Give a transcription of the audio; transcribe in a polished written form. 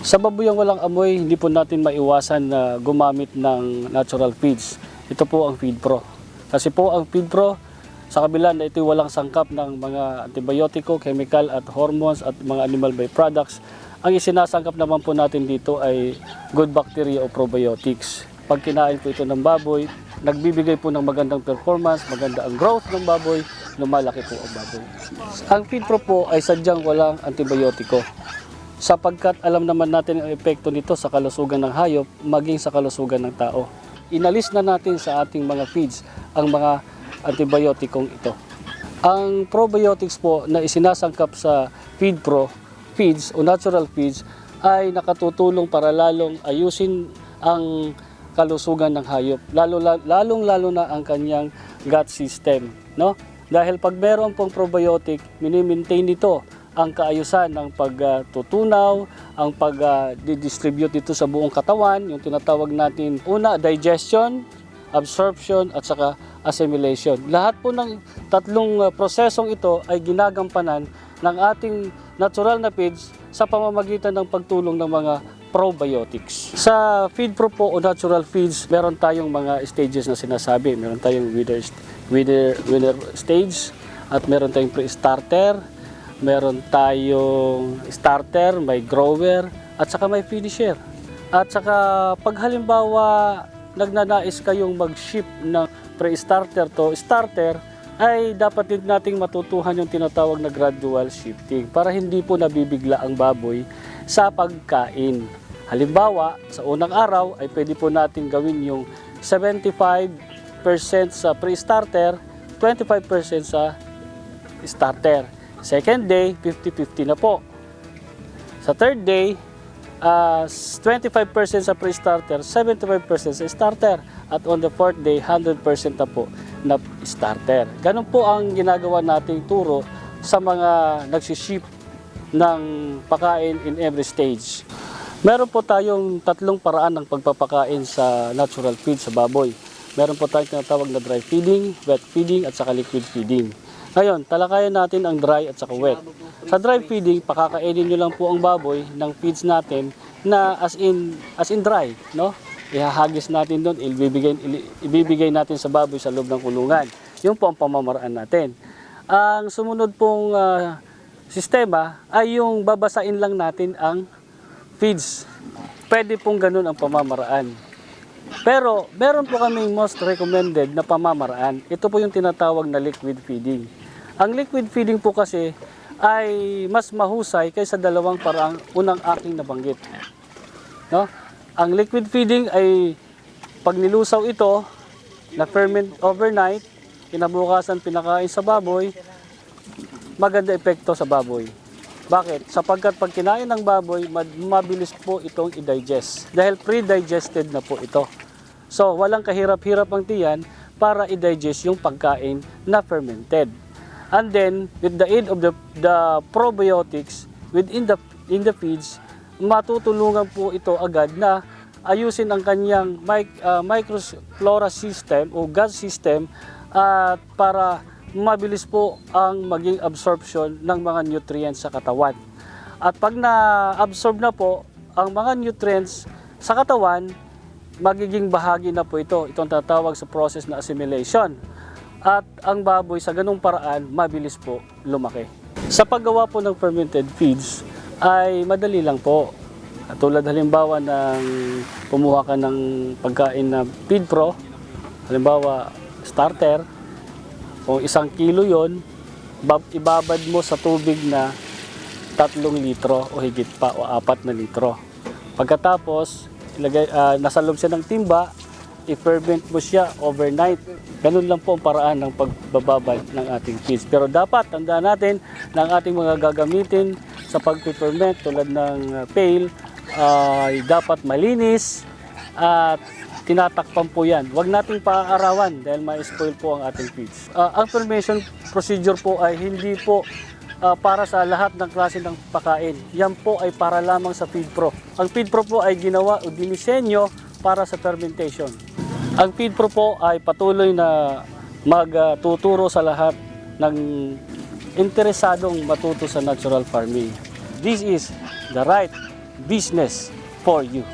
Sa baboyang walang amoy, hindi po natin maiwasan na gumamit ng natural feeds. Ito po ang Feed Pro. Kasi po ang Feed Pro, sa kabila na ito walang sangkap ng mga antibiotiko, chemical at hormones at mga animal byproducts, ang isinasangkap naman po natin dito ay good bacteria o probiotics. Pag kinain po ito ng baboy, nagbibigay po ng magandang performance, maganda ang growth ng baboy, lumalaki po ang baboy. Ang Feed Pro po ay sadyang walang antibiotiko. Sapagkat alam naman natin ang epekto nito sa kalusugan ng hayop, maging sa kalusugan ng tao. Inalis na natin sa ating mga feeds ang mga antibiotikong ito. Ang probiotics po na isinasangkap sa Feed Pro feeds o natural feeds ay nakatutulong para lalong ayusin ang kalusugan ng hayop, lalong-lalo na ang kanyang gut system, no? Dahil pag meron pong probiotic, mini-maintain nito ang kaayusan ng pagtutunaw, ang pag-distribute dito sa buong katawan, yung tinatawag natin una, digestion, absorption, at saka assimilation. Lahat po ng tatlong prosesong ito ay ginagampanan ng ating natural na feeds sa pamamagitan ng pagtulong ng mga probiotics. Sa Feed Pro po o natural feeds, meron tayong mga stages na sinasabi. Meron tayong winner stage at meron tayong pre-starter, meron tayong starter, may grower, at saka may finisher. At saka pag halimbawa nagnanais kayong mag-ship ng pre-starter to starter, ay dapat din nating matutuhan yung tinatawag na gradual shifting para hindi po nabibigla ang baboy sa pagkain. Halimbawa, sa unang araw ay pwede po natin gawin yung 75% sa pre-starter, 25% sa starter. Second day, 50-50 na po. Sa third day, 25% sa pre-starter, 75% sa starter. At on the fourth day, 100% na po na starter. Ganun po ang ginagawa nating turo sa mga nagsiship ng pakain in every stage. Meron po tayong tatlong paraan ng pagpapakain sa natural feed sa baboy. Meron po tayong tinatawag na dry feeding, wet feeding, at saka liquid feeding. Ngayon, talakayan natin ang dry at saka wet. Sa dry feeding, pakakainin nyo lang po ang baboy ng feeds natin na as in dry, no? Ihahagis natin doon, ibibigay natin sa baboy sa loob ng kulungan. Yun po ang pamamaraan natin. Ang sumunod pong sistema ay yung babasain lang natin ang feeds. Pwede pong ganun ang pamamaraan. Pero meron po kaming most recommended na pamamaraan. Ito po yung tinatawag na liquid feeding. Ang liquid feeding po kasi ay mas mahusay kaysa dalawang paraang unang aking nabanggit. No? Ang liquid feeding ay pag nilusaw ito, na ferment overnight, kinabukasan pinakain sa baboy, maganda epekto sa baboy. Bakit? Sapagkat pag kinain ng baboy, mabilis po itong i-digest. Dahil pre-digested na po ito. So, walang kahirap-hirap ang tiyan para i-digest yung pagkain na fermented. And then, with the aid of the probiotics within the feeds, matutulungan po ito agad na ayusin ang kanyang microflora system o gut system at para mabilis po ang maging absorption ng mga nutrients sa katawan. At pag na-absorb na po ang mga nutrients sa katawan, magiging bahagi na po ito. Itong tatawag sa process na assimilation. At ang baboy sa ganung paraan, mabilis po lumaki. Sa paggawa po ng fermented feeds ay madali lang po. Tulad halimbawa ng kumuha ka ng pagkain na Feed Pro, halimbawa starter, kung 1 kilo yon, ibabad mo sa tubig na 3 litro o higit pa o 4 na litro. Pagkatapos, nasa loob siya ng timba, i-ferment mo siya overnight. Ganun lang po ang paraan ng pagbababad ng ating feeds. Pero dapat tandaan natin na ang ating mga gagamitin sa pag-ferment tulad ng pail ay dapat malinis at tinatakpan po yan. Huwag nating paaarawan dahil ma-spoil po ang ating feeds. Ang fermentation procedure po ay hindi po para sa lahat ng klase ng pakain. Yan po ay para lamang sa Feed Pro. Ang Feed Pro po ay ginawa o dinisenyo para sa fermentation. Ang Feed Pro po ay patuloy na magtuturo sa lahat ng interesadong matuto sa natural farming. This is the right business for you.